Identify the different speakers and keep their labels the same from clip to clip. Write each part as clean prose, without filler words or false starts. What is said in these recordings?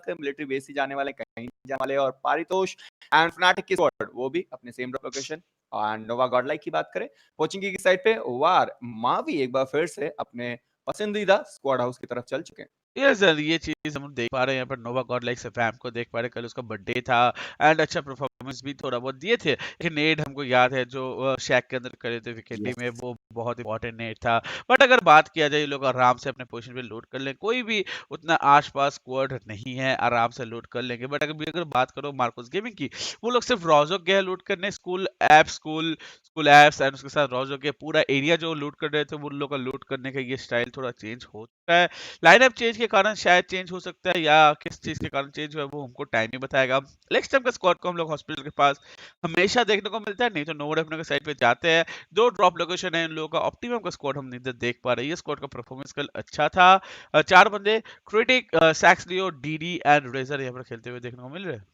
Speaker 1: करें military base ही जाने वाले, कहीं नहीं जाने वाले, और पारितोष एंड फनाटिक की स्क्वाड वो भी अपने same drop location. And Nova Godlike की बात करें कोचिंग की साइड पे वार मावी एक बार फिर से अपने पसंदीदा स्क्वाड हाउस की तरफ चल चुके हैं।
Speaker 2: यस सर, ये चीज़ हम देख पा रहे हैं यहाँ पर नोवा गॉडलाइक से फैम को देख पा रहे हैं, कल उसका बर्थडे था एंड अच्छा परफॉर्मेंस भी थोड़ा बहुत दिए थे। एक नेड हमको याद है जो शैक के अंदर करे थे विकेटी में,
Speaker 1: यस।
Speaker 2: वो बहुत इंपॉर्टेंट नेड था। बट अगर बात किया जाए, ये लोग आराम से अपने पोजीशन पे लूट कर लें, कोई भी उतना आस-पास स्क्वाड नहीं है, आराम से लूट कर लेंगे। बट अगर बात करो मार्कोस गेमिंग की, वो लोग सिर्फ रोज़ो गए लूट करने, स्कूल एप्स एंड उसके साथ रोज़ो के पूरा एरिया जो लूट कर रहे थे, वो उन लोग का लूट करने का ये स्टाइल थोड़ा चेंज हो चुका है। लाइनअप चेंज के कारण शायद चेंज हो सकता है, या किस चीज़ के कारण चेंज हुआ है वो हमको टाइम ही बताएगा। नेक्स्ट टाइम का स्क्वाड को हम लोग हॉस्पिटल के पास हमेशा देखने को मिलता है, नहीं तो नोवोड अपने के साइड पे जाते हैं। 2 ड्रॉप लोकेशन है इन लोगों का, ऑप्टिमम का स्क्वाड हम इधर देख पा रहे हैं। ये स्क्वाड का परफॉर्मेंस कल अच्छा था। 4 बंदे Critic, Sax Leo, DD and Razor यहाँ पर खेलते हुए देखने को मिल रहे हैं।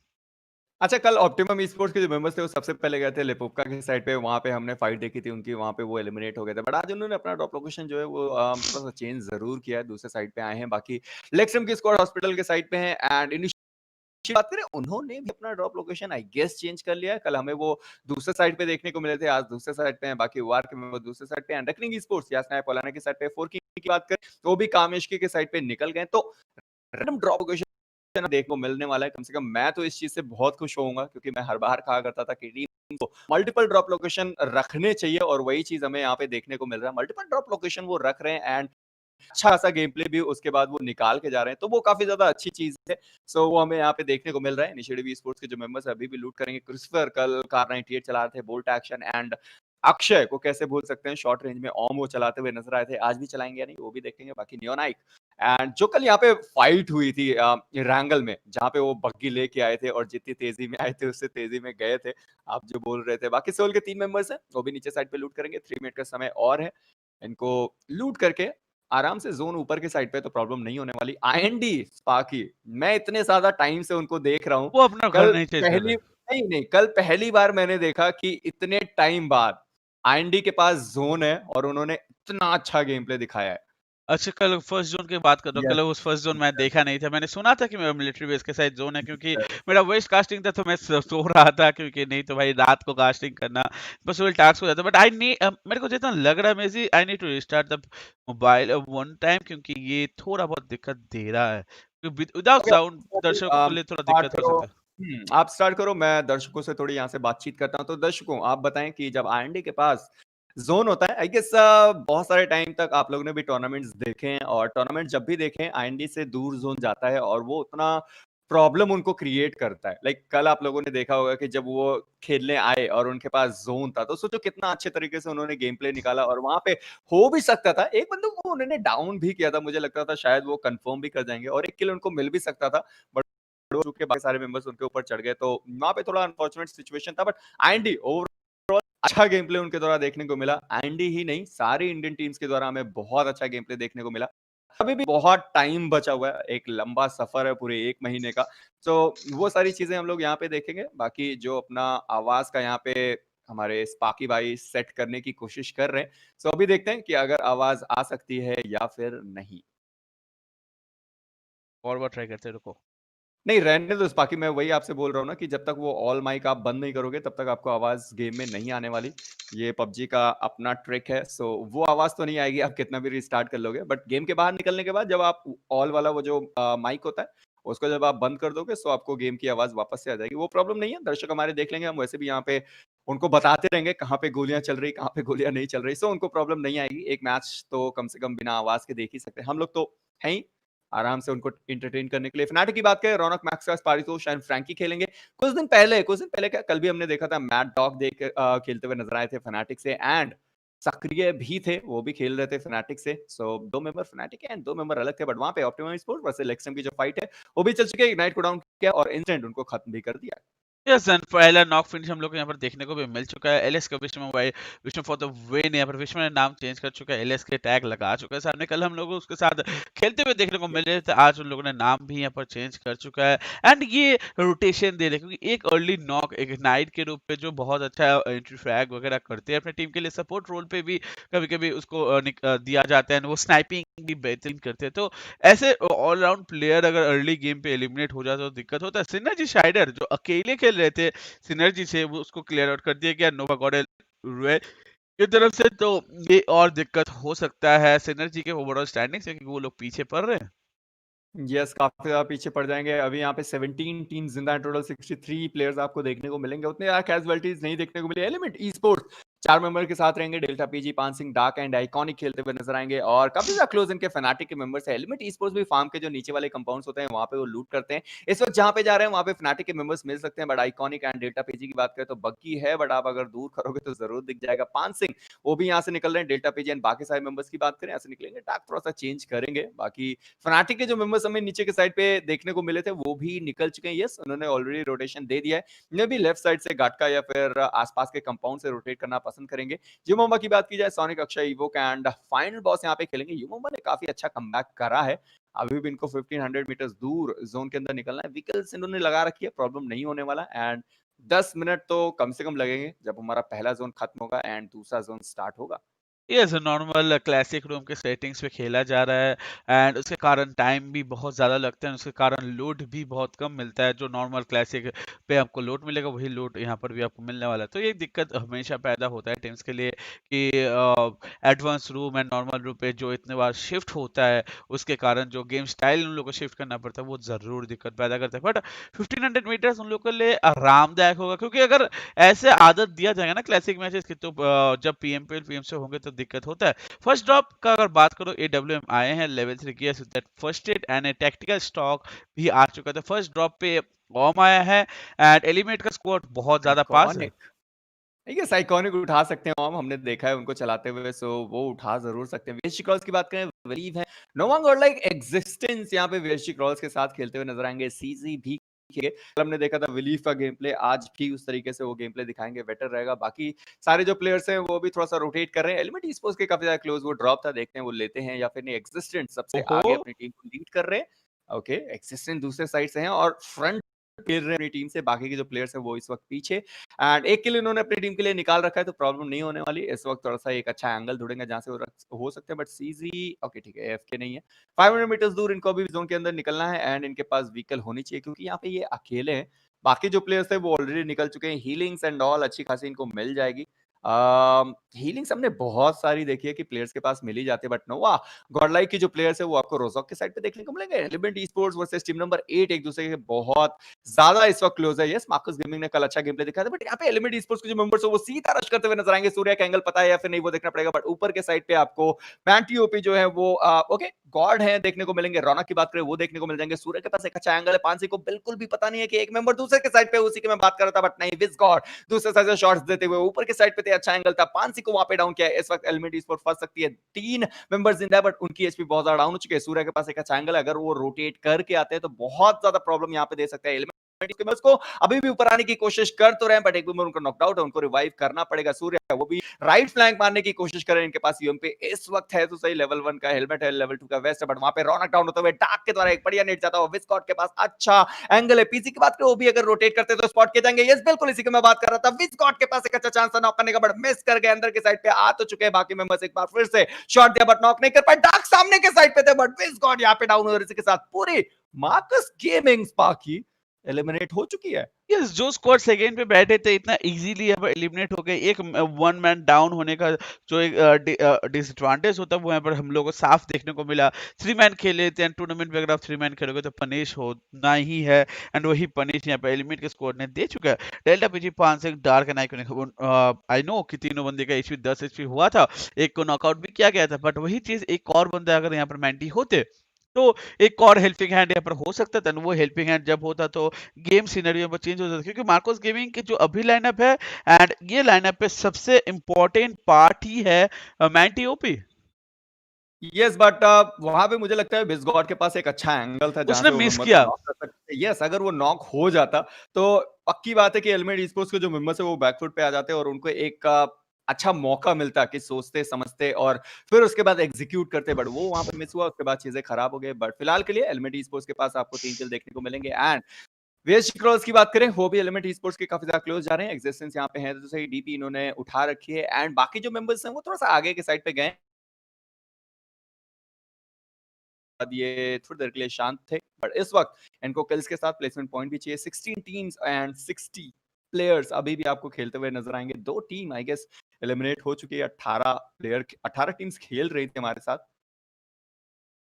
Speaker 1: अच्छा, कल ऑप्टिमम ई-स्पोर्ट्स के जो मेंबर्स थे वो सबसे पहले गए थे लिपोवका की साइड पे, वहाँ पे हमने फाइट देखी थी उनकी, वहाँ पे वो एलिमिनेट हो गए थे। बट आज उन्होंने अपना ड्रॉप लोकेशन जो है वो थोड़ा-सा चेंज ज़रूर किया है, दूसरे साइड पे आए हैं। बाकी लेक्सम की स्क्वाड हॉस्पिटल के साइड पे है एंड इनिशियल बात करें उन्होंने भी अपना drop location I guess change कर लिया है। कल हमें वो दूसरे साइड पे देखने को मिले थे, आज दूसरे साइड पे हैं। बाकी वार के मेंबर दूसरे साइड पे हैं। रेकनिंग ई-स्पोर्ट्स या स्नाइप ओलाना की साइड पे, फोर की बात करें तो वो भी कामेशकी के साइड पे निकल गए। तो रैंडम ड्रॉप लोकेशन देखने को मिलने वाला है। कम से कम मैं तो इस चीज़ से बहुत खुश होऊँगा क्योंकि मैं हर बार कहा करता था कि टीम को मल्टीपल ड्रॉप लोकेशन रखने चाहिए और वही चीज़ हमें यहाँ पे देखने को मिल रहा है। मल्टीपल ड्रॉप लोकेशन वो रख रहे हैं एंड अच्छा खासा गेम प्ले भी उसके बाद वो निकाल के जा रहे हैं, तो वो काफ़ी ज़्यादा अच्छी चीज़ है। सो वो हमें यहाँ पे देखने को मिल रहा है। इनिशिएटिव ई-स्पोर्ट्स के जो मेंबर्स हैं अभी भी लूट करेंगे। क्रिस्टोफर कल कार 98 चला रहे थे, बोल्ट एक्शन एंड अक्षय को कैसे भूल सकते हैं, शॉर्ट रेंज में ओम वो चलाते हुए नज़र आए थे। आज भी चलाएँगे या नहीं वो भी देखेंगे। बाकी नियोनाइक एंड जो कल यहाँ पे फाइट हुई थी रैंगल में, जहाँ पे वो बग्गी लेके आए थे और जितनी तेज़ी में आए थे उससे तेज़ी में गए थे। आप जो बोल रहे थे। बाकी सोल के 3 मेंबर्स हैं, वो भी नीचे साइड पे लूट करेंगे। 3 मिनट का समय और है। इनको लूट करके आराम से ज़ोन ऊपर के साइड पे तो प्रॉब्लम नहीं होने वाली। आईएनडी, स्पार्की, मैं इतने ज़्यादा टाइम से उनको देख रहा हूँ।
Speaker 2: वो अपना घर
Speaker 1: कल
Speaker 2: नहीं चेंज कर रहे।
Speaker 1: पहली नहीं, नहीं, कल पहली बार मैंने देखा कि इतने टाइम बाद आईएनडी के पास ज़ोन है और उन्होंने इतना अच्छा गेम प्ले दिखाया है।
Speaker 2: अच्छा, कल फर्स्ट ज़ोन की बात कर रहा हूँ,
Speaker 1: यस,
Speaker 2: कल उस फर्स्ट ज़ोन मैं
Speaker 1: यस,
Speaker 2: देखा नहीं था। मैंने सुना था कि मेरा मिलिट्री बेस के साइड ज़ोन है, क्योंकि
Speaker 1: यस।
Speaker 2: मेरा वेस्ट कास्टिंग था, तो मैं सो रहा था, क्योंकि नहीं तो भाई रात को कास्टिंग करना पॉसिबल टास्क हो जाता है। बट मेरे को जितना लग रहा है messy, I need to restart the mobile one time, क्योंकि ये थोड़ा बहुत दिक्कत दे रहा है। विदाउट
Speaker 1: ओके,
Speaker 2: साउंड दर्शकों के लिए थोड़ा
Speaker 1: स्टार्ट
Speaker 2: दिक्कत हो
Speaker 1: करो।
Speaker 2: सकता है।
Speaker 1: आप स्टार्ट करो, मैं दर्शकों से थोड़ी यहाँ से बातचीत करता हूँ। तो दर्शकों, आप बताएँ कि जब आईएनडी के पास ज़ोन होता है, आई गेस बहुत सारे टाइम तक आप लोगों ने भी टूर्नामेंट्स देखे हैं और टूर्नामेंट जब भी देखें, आईएनडी से दूर ज़ोन जाता है और वो उतना प्रॉब्लम उनको क्रिएट करता है। लाइक कल आप लोगों ने देखा होगा कि जब वो खेलने आए और उनके पास ज़ोन था, तो सोचो कितना अच्छे तरीके से उन्होंने गेम प्ले निकाला और वहाँ पे हो भी सकता था। एक बंदे को उन्होंने डाउन भी किया था, मुझे लगता था शायद वो कन्फर्म भी कर जाएँगे और 1 किल उनको मिल भी सकता था। बट के बाकी सारे मेंबर्स उनके ऊपर चढ़ गए, तो वहाँ पे थोड़ा अनफॉर्चुनेट सिचुएशन था। बट आईएनडी ओवरऑल अच्छा गेम प्ले उनके द्वारा देखने को मिला। आईएनडी ही नहीं, सारी इंडियन टीम्स के द्वारा हमें बहुत अच्छा गेम प्ले देखने को मिला। अभी भी बहुत टाइम बचा हुआ है, एक लंबा सफर है पूरे 1 महीने का। तो वो सारी चीज़ें हम लोग यहाँ पे देखेंगे। बाकी जो अपना आवाज़ का यहाँ पे हमारे स्पार्की भाई सेट करने की कोशिश कर रहे हैं। सो अभी देखते हैं कि अगर आवाज़ आ सकती है या फिर नहीं।
Speaker 2: और बार ट्राई करते हैं, रुको।
Speaker 1: नहीं, रहने दो स्पार्की, मैं वही आपसे बोल रहा हूँ ना कि जब तक वो ऑल माइक आप बंद नहीं करोगे, तब तक आपको आवाज़ गेम में नहीं आने वाली। ये पबजी का अपना ट्रिक है, सो वो आवाज़ तो नहीं आएगी, आप कितना भी रिस्टार्ट कर लोगे। बट गेम के बाहर निकलने के बाद जब आप ऑल वाला वो जो माइक होता है, उसको जब आप बंद कर दोगे, सो आपको गेम की आवाज़ वापस से आ जाएगी। वो प्रॉब्लम नहीं है, दर्शक हमारे देख लेंगे, हम वैसे भी यहाँ पे उनको बताते रहेंगे कहाँ पे गोलियाँ चल रही, कहाँ पे गोलियाँ नहीं चल रही, सो उनको प्रॉब्लम नहीं आएगी। एक मैच तो कम से कम बिना आवाज़ के देख ही सकते हैं। हम लोग तो हैं ही। आराम से उनको एंटरटेन करने के लिए। फनाटिक की बात करें, रौनक मैक्सकास, पारितोष एंड फ्रैंकी खेलेंगे। कुछ दिन पहले क्या कल भी हमने देखा था मैड डॉग खेलते हुए नज़र आए थे फनाटिक से एंड सक्रिय भी थे, वो भी खेल रहे थे फनाटिक से। सो 2 मेंबर फनाटिक एंड 2 मेंबर अलग थे बट वहाँ पे ऑप्टिमम स्पोर्ट्स वर्सेस लेक्सम की जो फाइट है, वो भी चल चुकी है। इग्नाइट को डाउन किया और इंस्टेंट उनको खत्म भी कर दिया।
Speaker 2: यस एंड पहला नॉक फिनिश हम लोग को यहाँ पर देखने को भी मिल चुका है। एलएस का विश्व फॉर द विन, यहाँ पर विश्व ने नाम चेंज कर चुका है, एलएस के टैग लगा चुका है सामने। कल हम लोग उसके साथ खेलते हुए देखने को मिल रहे थे, आज उन लोगों ने नाम भी यहाँ पर चेंज कर चुका है। एंड ये रोटेशन दे रहे हैं, क्योंकि एक अर्ली नॉक एक नाइट के रूप में जो बहुत अच्छा एंट्री फ्रैग वगैरह करते हैं अपने टीम के लिए, सपोर्ट रोल पे भी कभी कभी उसको दिया जाता है, वो स्नाइपिंग भी बेहतरीन करते हैं। तो ऐसे ऑलराउंड प्लेयर अगर अर्ली गेम पे एलिमिनेट हो जाता तो दिक्कत होता है। सिनर्जी शाइडर जो अकेले खेल रहे थे सिनर्जी से, वो उसको क्लियर आउट कर दिया गया नोवा गॉडेल रुए की तरफ से। तो ये और दिक्कत हो सकता है सिनर्जी के ओवरऑल स्टैंडिंग से, क्योंकि वो लोग पीछे पड़ रहे हैं।
Speaker 1: यस, काफ़ी ज़्यादा पीछे पड़ जाएँगे। अभी यहाँ पे 17 टीम ज़िंदा हैं, टोटल 63 प्लेयर्स आपको देखने को मिलेंगे। उतने ज़्यादा कैज़ुअल्टीज़ नहीं देखने को मिले। एलिमेंट ई-स्पोर्ट्स 4 मेंबर के साथ रहेंगे। डेल्टा पीजी, पान सिंह, डार्क एंड आइकॉनिक खेलते हुए नज़र आएँगे और काफ़ी ज़्यादा क्लोज़ इनके फनाटिक के मेंबर्स हैं। एलिमेंट ई-स्पोर्ट्स भी फार्म के जो नीचे वाले कंपाउंड्स होते हैं, वहाँ पे वो लूट करते हैं। इस वक़्त जहाँ पे जा रहे हैं, वहाँ पे फनाटिक के मेंबर्स मिल सकते हैं, but iconic and delta PG की बात करें तो बग्गी है, बट आप अगर दूर करोगे तो ज़रूर दिख जाएगा। पान सिंह, वो भी यहाँ से निकल रहे हैं। डेल्टा पीजी एंड बाकी सारे मेंबर्स की बात करें, यहाँ से निकलेंगे। डार्क थोड़ा-सा चेंज करेंगे। बाकी फनाटिक के जो मेंबर्स हमें नीचे के साइड पे देखने को मिले थे, वो भी निकल चुके हैं। यस, उन्होंने ऑलरेडी रोटेशन दे दिया है। इन्हें भी लेफ्ट साइड से गाटका या फिर आसपास के कंपाउंड से रोटेट करना पसंद करेंगे। युमोमा की बात की जाए, sonic, Akshay, evoke and final boss यहाँ पे खेलेंगे। युमोमा ने काफ़ी अच्छा कमबैक करा है। अभी भी इनको 1500 मीटर्स दूर ज़ोन के अंदर निकलना है। व्हीकल्स इन्होंने लगा रखी है, प्रॉब्लम नहीं होने वाला एंड 10 मिनट तो कम से कम लगेंगे, जब हमारा पहला ज़ोन खत्म होगा एंड दूसरा ज़ोन स्टार्ट होगा।
Speaker 2: ये एज नॉर्मल क्लासिक रूम के सेटिंग्स पे खेला जा रहा है, एंड उसके कारण टाइम भी बहुत ज़्यादा लगता है, उसके कारण लोड भी बहुत कम मिलता है। जो नॉर्मल क्लासिक पे आपको लोड मिलेगा, वही लोड यहाँ पर भी आपको मिलने वाला है। तो ये दिक्कत हमेशा पैदा होता है टीम्स के लिए कि advance room and normal room पे जो इतने बार शिफ्ट होता है, उसके कारण जो गेम स्टाइल उन लोगों को शिफ्ट करना पड़ता है, वो ज़रूर दिक्कत पैदा करता है। बट 1500 मीटर्स उन लोगों के लिए आरामदायक होगा, क्योंकि अगर ऐसे आदत दिया जाएगा ना क्लासिक मैचेस की, तो जब पीएमपीएल पीएमसी होंगे तो दिक्कत होता है। फर्स्ट ड्रॉप का अगर बात करो, एडब्ल्यूएम आए हैं level 3 gears with that first aid and A tactical stock भी आ चुका था। फर्स्ट ड्रॉप पे बॉम्ब आया है एंड एलिमेंट का स्क्वाड बहुत ज्यादा पास है।
Speaker 1: आइकॉनिक। यस, आइकॉनिक उठा सकते हैं हमने देखा है उनको चलाते हुए, सो वो उठा ज़रूर सकते हैं। वीएसजी क्रॉल्स की बात करें, वलीव है। नोवांग और लाइक एक्जिस्टेंस यहाँ पे वीएसजी क्रॉल्स के साथ खेलते हुए नज़र आएँगे। सीज़ी भी खेले। कल हमने देखा था विलीव का गेम प्ले, आज भी उस तरीके से वो गेम प्ले दिखाएँगे, बेटर रहेगा। बाकी सारे जो प्लेयर्स हैं वो भी थोड़ा-सा रोटेट कर रहे हैं। एलिमेंट ई-स्पोर्ट्स के काफ़ी ज़्यादा क्लोज़ वो ड्रॉप था, देखते हैं वो लेते हैं या फिर नहीं। एक्जिस्टेंस सबसे
Speaker 2: ओहो,
Speaker 1: आगे अपनी टीम को लीड कर रहे हैं। ओके, एक्जिस्टेंस दूसरे साइड से हैं और फ्रंट खेल रहे हैं अपनी टीम से, बाकी के जो प्लेयर्स हैं वो इस वक़्त पीछे एंड एक किल उन्होंने अपनी टीम के लिए निकाल रखा है, तो प्रॉब्लम नहीं होने वाली। इस वक़्त थोड़ा-सा एक अच्छा एंगल ढूँढेंगे जहाँ से वो हो सकते हैं, बट सीज़ी ओके ठीक है, एएफके नहीं है। 500 मीटर्स दूर इनको अभी ज़ोन के अंदर निकलना है एंड इनके पास व्हीकल होनी चाहिए, क्योंकि यहाँ पे ये अकेले हैं। बाकी जो प्लेयर्स थे वो ऑलरेडी निकल चुके हैं। हीलिंग्स एंड ऑल अच्छी खासी इनको मिल जाएगी। हीलिंग्स हमने बहुत सारी देखी है कि प्लेयर्स के पास मिल ही जाती है, बट नोवा गॉडलाइक की जो प्लेयर्स है वो आपको रोज़ॉक के साइड पे देखने को मिलेंगे। Element esports versus team number 8 एक दूसरे के बहुत ज़्यादा इस वक्त क्लोज है। यस, मार्कस गेमिंग ने कल अच्छा गेम प्ले दिखाया था, बट यहाँ पे एलिमेंट ई-स्पोर्ट्स के जो मेंबर्स है वो सीधा रश करते हुए नजर आएंगे। सूर्या का एंगल पता है या फिर नहीं वो देखना पड़ेगा, बट ऊपर के साइड पे आपको पैंटीओपी जो है वो ओके गॉड है देखने को मिलेंगे। रौनक की बात करें वो देखने को मिल जाएंगे। सूर्य के पास एक अच्छा एंगल है। पांसी को बिल्कुल भी पता नहीं है कि एक मेंबर दूसरे के साइड पे, उसी की मैं बात कर रहा था, बट नहीं, विज गॉड दूसरे साइड से शॉट्स देते हुए ऊपर के साइड पे थे, अच्छा एंगल था। पांसी को वहां पे डाउन किया है। इस वक्त एलिमेंट ई-स्पोर्ट्स फंस सकती है। 3 मेंबर्स जिंदा है, बट उनकी एचपी बहुत ज्यादा डाउन हो चुकी है। सूर्य के पास एक अच्छा एंगल है, अगर वो रोटेट करके आते हैं तो बहुत ज्यादा प्रॉब्लम यहाँ पे दे सकते हैं। को अभी भी ऊपर आने की कोशिश कर तो रहे हैं, बट एक बार उनको नॉकआउट है, उनको रिवाइव करना पड़ेगा। सूर्य वो भी राइट फ्लैंक मारने की कोशिश कर रहे हैं। इनके पास यूएमपी इस वक्त है तो सही, लेवल 1 का हेलमेट है, लेवल 2 का वेस्ट है, बट वहां पे रौनक डाउन होते हुए डार्क के द्वारा एक बढ़िया नेट जाता हुआ। विस्कॉट के पास अच्छा एंगल है। पीसी की बात करें वो भी अगर रोटेट करते तो स्पॉट किए जाएंगे। यस, बिल्कुल इसी की मैं बात कर रहा था। विस्कॉट के पास एक अच्छा चांस था नॉक करने का, बट मिस कर गए। अंदर के साइड पे आ तो चुके हैं बाकी मेंबर्स, एक बार फिर से शॉट दिया बट नॉक नहीं कर पाए। डार्क सामने के साइड पे थे, बट विस्कॉट यहाँ पे डाउन हो रही, इसी के साथ पूरी मार्कस गेमिंग स्पार्की एलिमिनेट हो चुकी है।
Speaker 2: यस, जो स्क्वाड सेकंड पे बैठे थे इतना इजीली यहाँ पर एलिमिनेट हो गए। एक वन मैन डाउन होने का जो एक डिसएडवांटेज होता है वो यहाँ पर हम लोगों को साफ देखने को मिला। 3 मैन खेले थे, टूर्नामेंट में अगर आप 3 मैन खेलोगे तो पनिश होना ही है, एंड वही पनिश यहाँ पे एलिमेंट के स्क्वाड ने दे चुका है। डेल्टा पीजी 5 से dark and iconic, I know कि तीनों बंदे का एचपी 10 एचपी हुआ था, एक को नॉकआउट भी किया गया था, बट वही चीज एक और बंदा अगर यहाँ पर मैंटी होते तो एक और हेल्पिंग हैंड यहाँ पर हो सकता था। वो हेल्पिंग हैंड जब होता तो गेम सिनेरियो में चेंज हो जाता, क्योंकि मार्कोस गेमिंग की जो अभी लाइनअप है, एंड ये लाइनअप पे सबसे इंपॉर्टेंट पार्ट ही है मैंटी ओपी।
Speaker 1: यस, बट वहां पे मुझे लगता है विज़गॉड के पास एक अच्छा एंगल था जहां
Speaker 2: उसने
Speaker 1: से वो
Speaker 2: मिस
Speaker 1: मेंबर को
Speaker 2: किया।
Speaker 1: नॉक कर सकते यस, अगर वो नॉक हो जाता, तो पक्की बात है कि एलिमेंट ई-स्पोर्ट्स के जो मेंबर्स हैं, वो बैक फुट पे आ जाते और उनको एक अच्छा मौका मिलता कि सोचते, समझते और फिर उसके बाद एग्ज़ीक्यूट करते, बट वो वहाँ पे मिस हुआ, उसके बाद चीज़ें खराब हो गई। बट फिलहाल के लिए एलिमेंट ई-स्पोर्ट्स के पास आपको 3 किल देखने को मिलेंगे एंड वेस्ट क्रॉस की बात करें, वो भी एलिमेंट ई-स्पोर्ट्स के काफ़ी ज़्यादा क्लोज़ जा रहे हैं। एक्जिस्टेंस यहाँ पे है तो सही, डीपी इन्होंने उठा रखी है एंड बाकी जो मेंबर्स हैं, वो थोड़ा-सा आगे के साइड पे गए हैं। बाद ये थोड़ी देर के लिए शांत थे, बट इस वक़्त इनको किल्स के साथ प्लेसमेंट पॉइंट भी चाहिए। 16 टीम्स एंड 60 प्लेयर्स अभी भी आपको खेलते हुए नज़र आएँगे। 2 टीम आई गेस एलिमिनेट हो चुकी है। 18 टीम्स खेल रही थी हमारे साथ।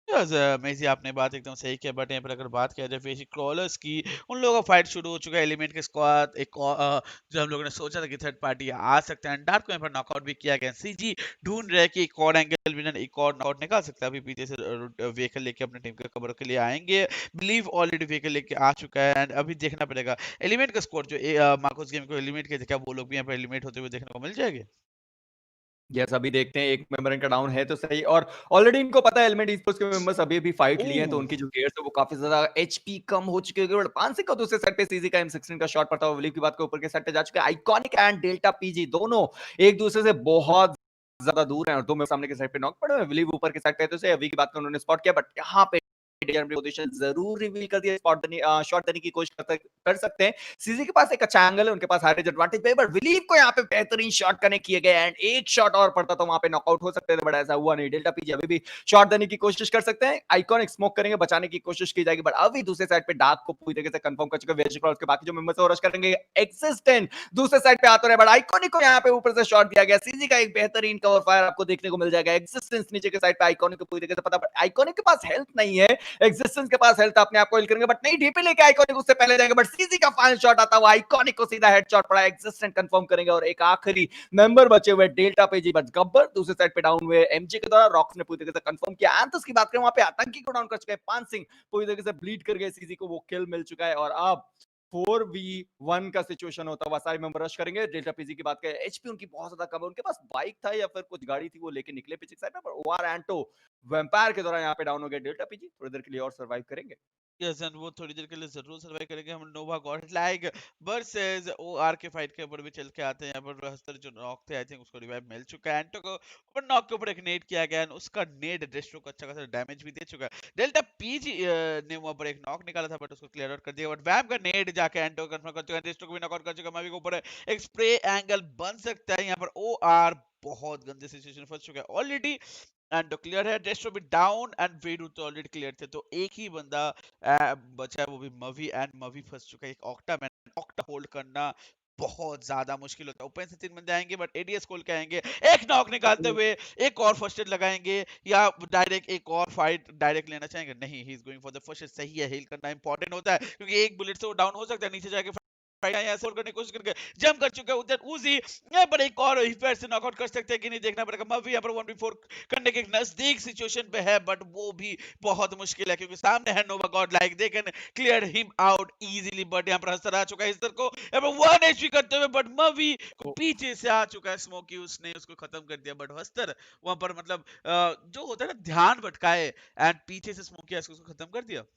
Speaker 2: यस मेसी आपने बात एकदम सही किया बट यहाँ पर अगर बात किया जाए बेसिक क्रॉलर्स की उन लोगों का फाइट शुरू हो चुका है एलिमेंट के स्क्वाड जो हम लोगों ने सोचा था कि थर्ड पार्टी आ सकते हैं डार्क को यहाँ पर नॉकआउट भी किया गया सीजी ढूंढ रहे हैं कि एक और एंगल विनर एक और नॉकआउट निकाल सकता है अभी पीछे से व्हीकल लेके अपने टीम के कवर के लिए आएंगे बिलीव ऑलरेडी व्हीकल लेके आ चुका है एंड अभी देखना पड़ेगा एलिमेंट का स्कोर जो मार्कोस गेम को एलिमेंट किया था, क्या वो लोग भी यहाँ पर एलिमेंट होते हुए देखने को मिल जाएंगे।
Speaker 1: यस, अभी देखते हैं एक मेंबर इनका डाउन है तो सही और ऑलरेडी इनको पता है एलिमेंट ई-स्पोर्ट्स के मेंबर्स अभी-अभी फाइट लिए हैं तो
Speaker 2: ओह
Speaker 1: उनकी जो गियर्स है वो काफ़ी ज़्यादा एचपी कम हो चुके हैं और 5 से का दूसरे साइड पे सीजी का M16 का शॉट पड़ता हुआ वलीव की बात के ऊपर के साइड पे जा चुका है। आइकॉनिक एंड डेल्टा पीजी दोनों एक दूसरे से बहुत ज़्यादा दूर हैं और 2 में सामने के साइड पे नॉक पड़े हुए हैं। वलीव ऊपर के साइड पे तो से अभी की बात को उन्होंने स्पॉट किया बट यहाँ पे पोजीशन ज़रूर रिवील कर दिया शॉट देने की कोशिश कर सकते हैं। सीजी के पास एक अच्छा एंगल है, उनके पास हाइट एडवांटेज है, बट बिलीव को यहाँ पे बेहतरीन शॉट कनेक्ट किए गए एंड एक शॉट और पड़ता तो वहां पे नॉकआउट हो सकते थे, बट ऐसा हुआ नहीं। डेल्टा पीजी अभी भी शॉट देने की कोशिश कर सकते हैं, आइकॉनिक स्मोक करेंगे, बचाने की कोशिश की जाएगी, बट अभी दूसरे साइड पे डार्क को पूरी तरीके से कंफर्म कर चुके हैं उसके बाकी जो मेंबर्स है वो रश करेंगे। एक्सिस्टेंट दूसरे साइड पे आते रहे, बट आइकॉनिक को यहाँ पे ऊपर से शॉट दिया गया। सीजी का एक बेहतरीन कवर फायर आपको देखने को मिल जाएगा। एक्सिस्टेंस नीचे के साइड पे आइकॉनिक को पूरी तरीके से पता, आइकॉनिक के पास हेल्थ नहीं है, एक्सिस्टेंस के पास हेल्थ अपने आप को हिल करेंगे, बट नहीं डीपी लेके आइकॉनिक उससे पहले जाएंगे, बट सीजी का फाइनल शॉट आता हुआ आइकॉनिक को सीधा हेडशॉट पड़ा। एक्सिस्टेंट कंफर्म करेंगे और एक आखिरी मेंबर बचे हुए डेल्टा पे जी, बट गब्बर दूसरे साइड पे डाउन हुए। एमजे के द्वारा रॉक्स ने पूरी तरीके से कंफर्म किया। एंथस की बात करें, वहां पे आतंकी को डाउन कर चुके हैं। पान सिंह पूरी तरीके से ब्लीड कर गए, सीजी को वो किल मिल चुका है और अब 4v1 का सिचुएशन होता हुआ सारे मेंबर रश करेंगे। डेल्टा पीजी की बात करें, एचपी उनकी बहुत ज्यादा कम है, उनके पास बाइक था या फिर कुछ गाड़ी थी, वो लेके निकले पीछे साइड में, पर ओआर एंटो वैम्पायर के द्वारा यहाँ पे डाउन हो गए। डेल्टा पीजी थोड़ी देर के लिए और सर्वाइव करेंगे।
Speaker 2: यस एंड वो थोड़ी देर के लिए जरूर सर्वाइव करेंगे हम नोवा गॉड लाइक वर्सेस ओआर के फाइट के ऊपर भी चल के आते हैं यहाँ पर हस्तर जो नॉक थे आई थिंक उसको रिवाइव मिल चुका है एंटो को ऊपर नॉक के ऊपर एक नेड किया गया and उसका नेड डेस्ट्रो को अच्छा खासा डैमेज भी दे चुका है डेल्टा पीजी ने वहां पर एक नॉक निकाला था बट उसको क्लियर आउट कर दिया बट वैम का नेड जाके एंटो कंफर्म कर चुका है डेस्ट्रो को भी नॉक आउट कर चुका है मैवी के ऊपर एक स्प्रे एंगल बन सकता है यहाँ पर ओआर बहुत गंदे सिचुएशन फंस चुका है ऑलरेडी एंड तो क्लियर है डेस्ट्रो भी डाउन एंड वेडू तो ऑलरेडी क्लियर थे तो एक ही बंदा बचा है वो भी मवी एंड मवी फंस चुका है एक ऑक्टा मैन ऑक्टा होल्ड करना बहुत ज्यादा मुश्किल होता है ओपन से 3 बंदे आएंगे बट एडीएस खोल के आएंगे एक नॉक निकालते हुए एक और फर्स्ट एड लगाएंगे या डायरेक्ट एक और फाइट डायरेक्ट लेना चाहेंगे नहीं he is going for the first aid सही है हील करना इंपॉर्टेंट होता है क्योंकि एक बुलेट से वो डाउन हो सकता है नीचे जाके ऐसे करने की कोशिश करके जंप कर चुका है उधर उजी यहाँ पर एक और पैर से नॉकआउट कर सकते हैं कि नहीं देखना पड़ेगा मवी यहाँ पर 1v4 करने के नजदीक सिचुएशन पे है बट वो भी बहुत मुश्किल है क्योंकि सामने है Nova God like they can clear him out easily but यहाँ पर हस्तर आ चुका है हस्तर को यहाँ पर 1 एचपी करते हुए बट मवी को पीछे से आ चुका है स्मोकी उसने उसको खत्म कर दिया बट हस्तर वहां पर मतलब जो होता है ना ध्यान भटकाए एंड पीछे से स्मोकी उसको खत्म कर दिया।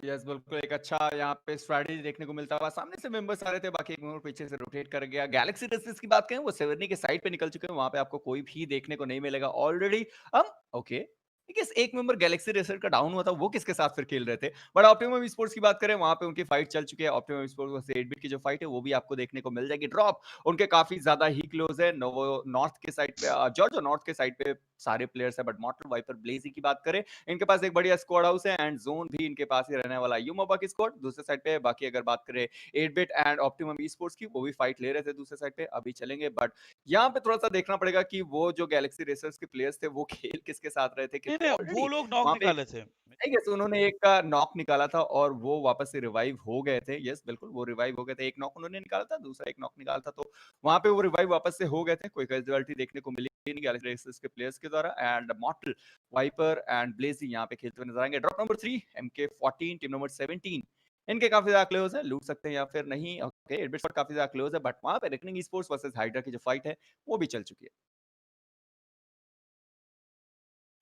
Speaker 1: यस, बिल्कुल एक अच्छा यहाँ पे स्ट्रैटेजी देखने को मिलता हुआ। सामने से मेंबर्स आ रहे थे, बाकी एक मेंबर पीछे से रोटेट कर गया। गैलेक्सी रेसेस की बात करें, वो सेवर्नी के साइड पे निकल चुके हैं, वहाँ पे आपको कोई भी देखने को नहीं मिलेगा ऑलरेडी। हम ओके, ठीक है, एक मेंबर गैलेक्सी रेसर का डाउन हुआ था, वो किसके साथ फिर खेल रहे थे? बट ऑप्टिमम स्पोर्ट्स की बात करें, वहाँ पे उनकी फाइट चल चुकी है। ऑप्टिमम स्पोर्ट्स वर्सेस 8-बिट की जो फाइट है, वो भी आपको देखने को मिल जाएगी। ड्रॉप उनके काफ़ी ज़्यादा ही क्लोज़ है। नोवो नॉर्थ के साइड पे जॉर्जिया नॉर्थ के साइड पे सारे प्लेयर्स हैं, बट मॉर्टल, वाइपर, ब्लेज़ी की बात करें, इनके पास एक बढ़िया स्क्वाड हाउस है एंड ज़ोन भी इनके पास ही रहने वाला है। यूमोबा की स्क्वाड दूसरे साइड पे है। बाकी अगर बात करें 8-बिट एंड ऑप्टिमम स्पोर्ट्स की, वो भी फाइट ले रहे थे दूसरे साइड पे, अभी चलेंगे। बट यहाँ पे थोड़ा-सा देखना पड़ेगा कि वो जो गैलेक्सी रेसर्स के प्लेयर्स थे, वो खेल किसके साथ रहे थे,
Speaker 2: नहीं
Speaker 1: क्योंकि
Speaker 2: नहीं वो
Speaker 1: ऑलरेडी
Speaker 2: लोग नॉक
Speaker 1: वहाँ पे
Speaker 2: निकाले थे।
Speaker 1: आई गेस उन्होंने एक का नॉक निकाला था और वो वापस से रिवाइव हो गए थे। यस, बिल्कुल वो रिवाइव हो गए थे। एक नॉक उन्होंने निकाला था, दूसरा एक नॉक निकाला था, तो वहाँ पे वो रिवाइव वापस से हो गए थे। कोई कैजुअलिटी देखने को मिली नहीं गैलेक्सी रेसर्स के प्लेयर्स के द्वारा एंड मॉर्टल, वाइपर एंड ब्लेज़ी यहाँ पे खेलते हुए नजर आएंगे। ड्रॉप नंबर 3 एमके14 टीम नंबर 17 इनके काफ़ी ज़्यादा क्लोज़ है, लूट सकते हैं या फिर नहीं। ओके, एडमिट काफ़ी ज़्यादा क्लोज़ है, बट वहाँ पे रेकनिंग स्पोर्ट्स वर्सेस हाइड्रा की जो फाइट है, वो भी चल चुकी है।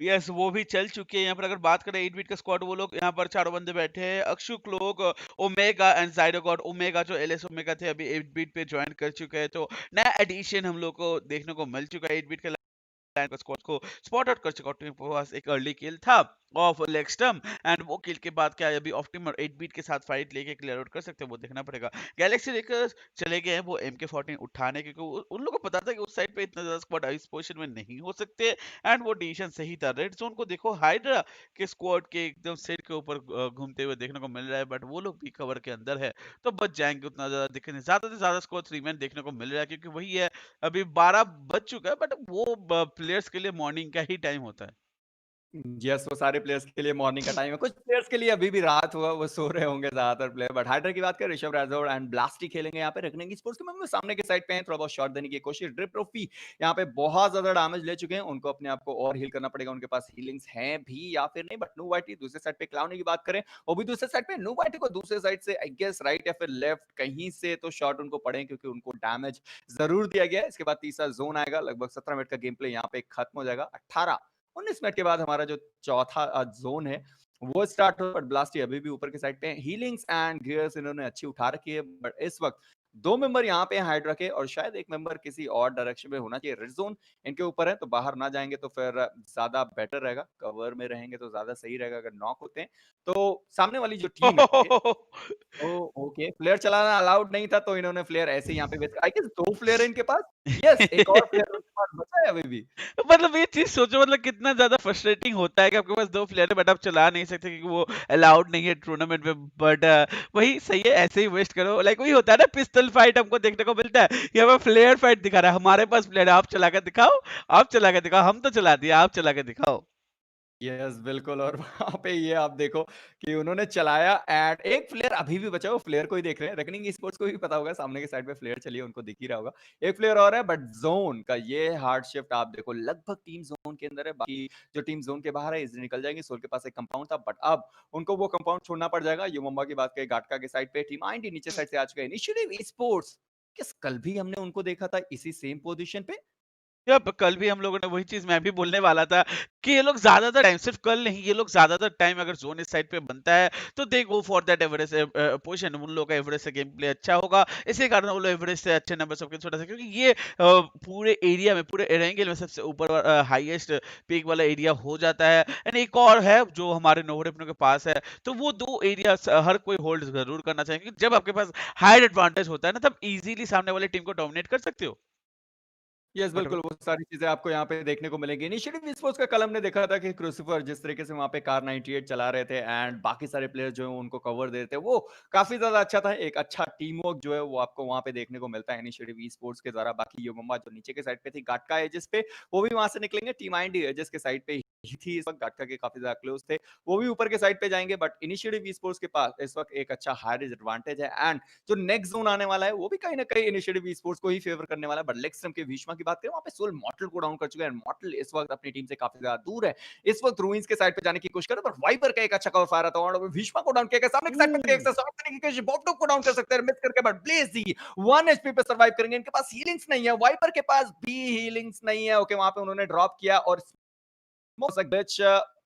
Speaker 2: यस, वो भी चल चुकी है। यहाँ पर अगर बात करें 8 बीट का स्क्वाड, वो लोग यहाँ पर चारों बंदे बैठे हैं। Akshu, Cloak, Omega and Zydogod. Omega जो एलएस ओमेगा थे, अभी 8 बीट पे जॉइन कर चुके हैं, तो नया एडिशन हम लोग को देखने को मिल चुका है 8 बीट के स्क्वाड को स्पॉट आउट कर चुका। ऑप्टिमम के पास एक अर्ली किल था ऑफ लेक्सटम, एंड वो किल के बाद क्या है, अभी ऑप्टिमम 8 बीट के साथ फाइट लेके क्लियर आउट कर सकते हैं, वो देखना पड़ेगा। गैलेक्सी रेकर्स चले गए हैं वो MK14 उठाने, क्योंकि उन लोगों को पता था कि उस साइड पे इतना ज्यादा स्क्वाड इस पोजीशन में नहीं हो सकते, एंड वो डिसीजन सही था। रेड जोन को देखो, हाइड्रा के स्क्वाड के एकदम सिर के ऊपर घूमते हुए देखने को मिल रहा है, बट वो लोग भी कवर के अंदर है, तो बच जाएंगे। उतना ज्यादा दिक्कत नहीं, ज्यादा से ज्यादा स्क्वाड 3 मैन देखने को मिल रहा है, क्योंकि वही है, अभी 12 बज चुका है, बट वो प्लेयर्स के लिए मॉर्निंग का ही टाइम होता है।
Speaker 1: यस, वो सारे प्लेयर्स के लिए मॉर्निंग का टाइम है। कुछ प्लेयर्स के लिए अभी भी रात हुआ, वो सो रहे होंगे ज़्यादातर प्लेयर। बट हाइड्रा की बात करें, ऋषभ राठौड़ एंड ब्लास्टी खेलेंगे यहाँ पे। रखने की स्पोर्ट्स के मेंबर सामने के साइड पे हैं, थोड़ा बहुत शॉट देने की कोशिश। ड्रिप ट्रॉफी यहाँ पे बहुत ज़्यादा डैमेज ले चुके हैं, उनको अपने आप को और हील करना पड़ेगा। उनके पास हीलिंग्स हैं भी या फिर नहीं, बट नो वाइटी दूसरे साइड पे क्लाउनी की बात करें, वो भी दूसरे साइड पे। नो वाइटी को दूसरे साइड से आई गेस राइट या फिर लेफ्ट कहीं से तो शॉट उनको पड़े, क्योंकि उनको डैमेज ज़रूर दिया गया है। इसके बाद तीसरा ज़ोन आएगा, लगभग 17 मिनट का गेम प्ले यहाँ पे खत्म हो जाएगा। 18-19 मिनट के बाद हमारा जो चौथा ज़ोन है, वो स्टार्ट हो। बट ब्लास्टी अभी भी ऊपर के साइड पे हैं। हीलिंग्स एंड गियर्स इन्होंने अच्छी उठा रखी है, बट इस वक़्त 2 मेंबर यहाँ पे हैं हाइड्रा के, और शायद 1 मेंबर किसी और डायरेक्शन में होना चाहिए। रेड ज़ोन इनके ऊपर है, तो बाहर ना जाएँगे तो फिर ज़्यादा बेटर रहेगा। कवर में रहेंगे तो ज़्यादा सही रहेगा अगर नॉक होते हैं। तो सामने वाली जो टीम है, ओके, ओह! ओके, फ्लेयर चलाना अलाउड नहीं था, तो इन्होंने फ्लेयर ऐसे ही यहाँ पे वेस्ट, आई गेस 2 फ्लेयर है इनके पास। यस, एक और फ्लेयर उनके पास बचा है अभी भी।
Speaker 2: मतलब ये चीज सोचो, मतलब कितना ज्यादा फ्रस्ट्रेटिंग होता है कि आपके पास 2 प्लेयर है, बट आप चला नहीं सकते क्योंकि वो अलाउड नहीं है टूर्नामेंट में। बट वही सही है, ऐसे ही वेस्ट करो। लाइक वही होता है ना, पिस्तल फाइट हमको देखने को मिलता है, यहाँ पर फ्लेयर फाइट दिखा रहा है। हमारे पास फ्लेयर है, आप चला के दिखाओ, आप चला के दिखाओ, हम तो चला दिया, आप चला के दिखाओ।
Speaker 1: यस, बिल्कुल। और वहाँ पे ये आप देखो कि उन्होंने चलाया एंड एक फ्लेयर अभी भी बचा है, वो फ्लेयर को ही देख रहे हैं। रेकनिंग स्पोर्ट्स को भी पता होगा सामने के साइड पे फ्लेयर चली है, उनको दिख ही रहा होगा। एक फ्लेयर और है, बट ज़ोन का ये हार्ड शिफ्ट आप देखो, लगभग टीम ज़ोन के अंदर है, बाकी जो टीम ज़ोन के बाहर है इज़िली निकल जाएंगे। सोल के पास एक कंपाउंड था, बट अब उनको वो कंपाउंड छोड़ना पड़ जाएगा। युमम्बा की बात करें, गाटका के साइड पे टीम आईएनडी नीचे साइड से आ चुका है। इनिशिएटिव स्पोर्ट्स, किस कल भी हमने उनको देखा था इसी सेम पोज़ीशन पे।
Speaker 2: जब कल भी हम लोगों ने वही चीज़, मैं भी बोलने वाला था कि ये लोग ज़्यादातर टाइम, सिर्फ कल नहीं, ये लोग ज़्यादातर टाइम अगर ज़ोन इस साइड पे बनता है, तो they go for that average position. उन लोगों का एवरेज से गेम प्ले अच्छा होगा, इसी कारण वो लोग एवरेज से अच्छे नंबर सबके छोटा सा, क्योंकि ये पूरे एरिया में, पूरे एरेंगल में सबसे ऊपर हाईएस्ट पीक वाला एरिया हो जाता है। एंड एक और है जो हमारे नोहरे अपनों के पास है, तो वो 2 एरिया हर कोई होल्ड ज़रूर करना चाहिए, क्योंकि जब आपके पास हाइड एडवांटेज होता है ना, तब इजीली सामने वाली टीम को डोमिनेट कर सकते हो।
Speaker 1: यस,
Speaker 2: बट
Speaker 1: बिल्कुल, वो सारी चीज़ें आपको यहाँ पे देखने को मिलेंगी। इनिशिएटिव स्पोर्ट्स का कल हमने देखा था कि क्रूसिफर जिस तरीके से वहाँ पे कार 98 चला रहे थे एंड बाकी सारे प्लेयर्स जो हैं उनको कवर दे रहे थे, वो काफ़ी ज़्यादा अच्छा था। एक अच्छा टीम वर्क जो है वो आपको वहाँ पे देखने को मिलता है इनिशिएटिव स्पोर्ट्स के द्वारा। बाकी युमम्मा जो नीचे के साइड पे थी, गाटका एजेस पे, वो भी वहाँ से निकलेंगे। टीम आईएनडी एजेस के साइड पे ही थी इस वक़्त, गाटका के काफ़ी ज़्यादा क्लोज़ थे। वो भी ऊपर के साइड पे जाएँगे, बट इनिशिएटिव स्पोर्ट्स के पास इस वक़्त एक अच्छा हायर एडवांटेज है एंड जो नेक्स्ट ज़ोन आने वाला है, वो भी कहीं न कहीं इनिशिएटिव स्पोर्ट्स को ही फ़ेवर करने वाला है। बट लेक्सटम के भीष्मा की बात करें, वहाँ पे सोल मॉर्टल को डाउन कर चुका है। मॉर्टल इस वक़्त अपनी टीम से काफ़ी ज़्यादा दूर है। इस वक़्त रूइंस के साइड पे जाने की कोशिश कर रहा है, पर वाइपर का एक अच्छा कवर फायर आता है और भीष्मा को डाउन किया गया। सामने के साइड पे एक से शॉट करने की कोशिश, बॉबटॉप को डाउन कर सकते हैं मिस करके, बट ब्लेज़ी 1 एचपी पे सर्वाइव करेंगे। इनके पास हीलिंग्स नहीं है, वाइपर के पास भी हीलिंग्स नहीं है। ओके, वहाँ पे उन्होंने ड्रॉप किया और ग्लिच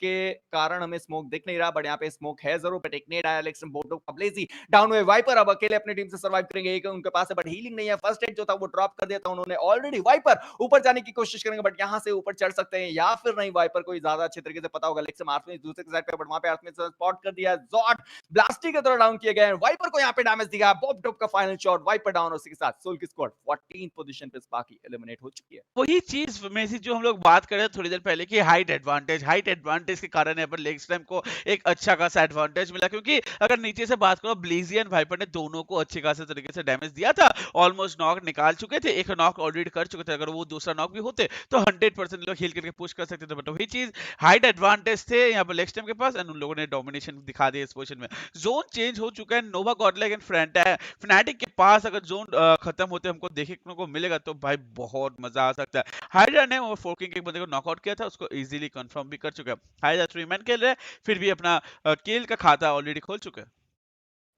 Speaker 1: के कारण हमें स्मोक दिख नहीं रहा, बट यहाँ पे स्मोक है जरूर। बट एक नेड आया, लेकिन बोटो ब्लेजी डाउन हुए। वाइपर अब अकेले अपनी टीम से सर्वाइव करेंगे, एक उनके पास है बट हीलिंग नहीं है। फर्स्ट एड जो था वो ड्रॉप कर दिया था उन्होंने ऑलरेडी। वाइपर ऊपर जाने की कोशिश करेंगे, बट यहाँ से ऊपर चढ़ सकते हैं या फिर नहीं, वाइपर को ज्यादा अच्छे तरीके से पता होगा। लेकिन आर्थ में दूसरे साइड पे, बट वहां पे आर्थ में स्पॉट कर दिया। जॉट ब्लास्टिक के तरह डाउन किए गए, वाइपर को यहाँ पे डैमेज दिया। बॉब टॉप का फाइनल शॉट, वाइपर डाउन। उसी के साथ सोल की स्क्वाड 14 पोजीशन पे बाकी एलिमिनेट हो चुकी है।
Speaker 2: वही चीज में से जो हम लोग बात कर रहे थे थोड़ी देर पहले कि हाइट एडवांटेज के कारण यहाँ पर लेग्स टाइम को एक अच्छा खासा एडवांटेज मिला, क्योंकि अगर नीचे से बात करो, ब्लेजी एंड वाइपर ने दोनों को अच्छे खासे तरीके से डैमेज दिया था। ऑलमोस्ट नॉक निकाल चुके थे, एक नॉक ऑलरेडी कर चुके थे, अगर वो दूसरा नॉक भी होते तो 100% लोग हिल करके पुश कर सकते थे। बट वही चीज, हाइट एडवांटेज थे यहाँ पर लेग्स टाइम के पास, एंड उन लोगों ने डोमिनेशन दिखा दिया इस पोजिशन में। जोन चेंज हो चुका है, नोवा गॉडलैक एंड फनाटिक के पास अगर जोन खत्म होते हमको देखने को मिलेगा, तो भाई बहुत मजा आ सकता है। हाइड्रा ने ओवर फोर्किंग एक बंदे को नॉकआउट किया था, उसको इजीली कंफर्म भी कर चुका है। हाइड्रा 3 मैन खेल रहे हैं, फिर भी अपना किल का खाता ऑलरेडी खोल चुका है।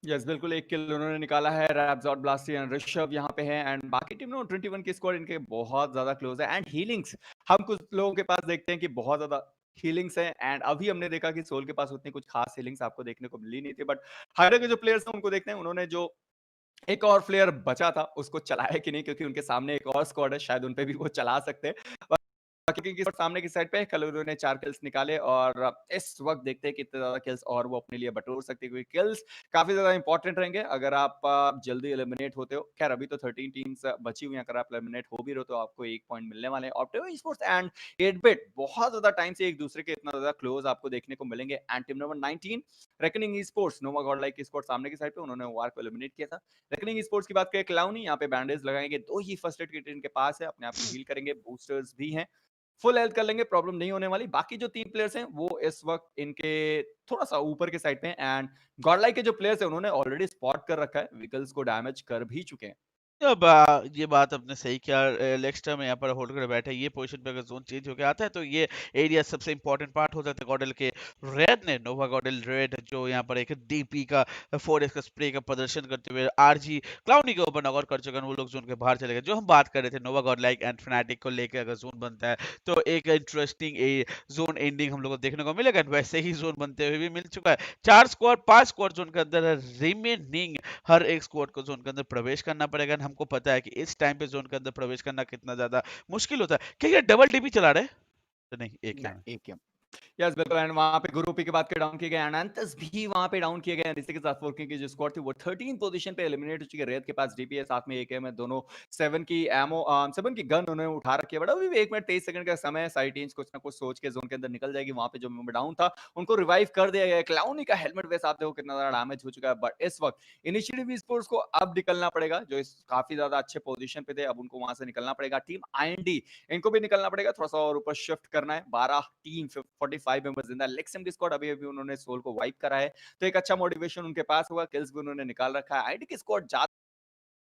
Speaker 1: यस, बिल्कुल, एक किल उन्होंने निकाला है। रैप्स, ब्लास्टी एंड ऋषभ यहाँ पे हैं एंड बाकी टीम ना 21 की स्क्वाड इनके बहुत ज़्यादा क्लोज़ है एंड हीलिंग्स हम कुछ लोगों के पास देखते हैं कि बहुत ज़्यादा हीलिंग्स हैं एंड अभी हमने देखा कि सोल के पास उतनी कुछ खास हीलिंग्स आपको देखने को मिली नहीं थी, बट हायरा के जो प्लेयर्स हैं उनको देखते हैं, उन्होंने जो एक और प्लेयर बचा था उसको चलाया कि नहीं, क्योंकि उनके सामने एक और स्क्वाड है, शायद उन पे भी वो चला सकते हैं। क्योंकि सामने की साइड पे कल उन्होंने 4 किल्स निकाले और इस वक़्त देखते हैं कितने ज़्यादा किल्स और वो अपने लिए बटोर सकती है, क्योंकि किल्स काफ़ी ज़्यादा इंपॉर्टेंट रहेंगे अगर आप जल्दी एलिमिनेट होते हो। ख़ैर अभी तो 13 टीम्स बची हुई हैं, अगर आप एलिमिनेट हो भी रहे हो तो आपको 1 पॉइंट मिलने वाले हैं। ऑप्टिमा ई-स्पोर्ट्स एंड 8बिट बहुत ज़्यादा टाइम से एक-दूसरे के इतना ज़्यादा क्लोज़ आपको देखने को मिलेंगे and team number 19 reckoning esports, Nova Godlike esports सामने की साइड पे उन्होंने वार को एलिमिनेट किया था। रेकनिंग ई-स्पोर्ट्स की बात करें, क्लाउनी यहाँ पे बैंडेज लगाएँगे, 2 ही फर्स्ट एड किट इनके पास है, अपने आप को हील करेंगे, बूस्टर्स भी हैं। फुल हेल्थ कर लेंगे, प्रॉब्लम नहीं होने वाली। बाकी जो 3 प्लेयर्स हैं, वो इस वक़्त इनके थोड़ा-सा ऊपर के साइड पे हैं एंड गॉडलाइक के जो प्लेयर्स हैं, उन्होंने ऑलरेडी स्पॉट कर रखा है, व्हीकल्स को डैमेज कर भी चुके हैं।
Speaker 2: अब ये बात आपने सही किया। लेक्स्टर में यहाँ पर होल्ड कर बैठे, ये पोजीशन पे अगर जोन चेंज होके आता है तो ये एरिया सबसे इंपॉर्टेंट पार्ट हो जाता है गॉडल के। रेड ने, नोवा गॉडल रेड, जो यहाँ पर एक डीपी का 4x का स्प्रे का प्रदर्शन करते हुए आरजी क्लाउनी के ऊपर नॉकआउट कर चुके हैं, वो लोग जोन के बाहर चले गए। जो हम बात कर रहे थे नोवा गॉडलाइक एंड फनाटिक को लेकर, अगर जोन बनता है तो एक इंटरेस्टिंग जोन एंडिंग हम लोग को देखने को मिलेगा। वैसे ही जोन बनते हुए भी मिल चुका है। 4 स्क्वाड 5 स्क्वाड जोन के अंदर है, रिमेनिंग हर एक स्क्वाड को जोन के अंदर प्रवेश करना पड़ेगा। हमको पता है कि इस टाइम पे जोन के अंदर प्रवेश करना कितना ज्यादा मुश्किल होता है। क्या ये डबल डीपी चला रहे हैं? तो नहीं, एक ही में।
Speaker 1: नहीं, एक यस बिल्कुल एंड वहाँ पे गुरुपी की बात के डाउन किए गए, अनंतस भी वहाँ पे डाउन किए गए हैं। इसी के साथ 4 की जो स्क्वाड थी वो 13 पोजीशन पे एलिमिनेट हो चुकी है। रेड के पास डीपी है, साथ में एकेएम है, दोनों 7 की एमो 7 की गन उन्होंने उठा रखी है। बट अभी भी 1 मिनट 23 सेकंड का समय है, सारी टीम्स कुछ ना कुछ सोच के जोन के अंदर निकल जाएगी। वहाँ पे जो मेंबर डाउन था उनको रिवाइव कर दिया गया है। क्लाउनी का हेलमेट वैसे आप देखो कितना ज्यादा डैमेज हो चुका है, बट इस वक्त इनिशिएटिव स्पोर्ट्स को अब निकलना पड़ेगा, जो इस काफी ज्यादा अच्छे पोजीशन पे थे, अब उनको वहां से निकलना पड़ेगा। टीम आईएनडी इनको भी निकलना पड़ेगा, थोड़ा सा और ऊपर शिफ्ट करना है। 12 टीम 45 मेंबर्स जिंदा। लेक्सम की स्क्वाड अभी अभी उन्होंने सोल को वाइप करा है, तो एक अच्छा मोटिवेशन उनके पास होगा। किल्स भी उन्होंने निकाल रखा है। आईडी की स्क्वाड जा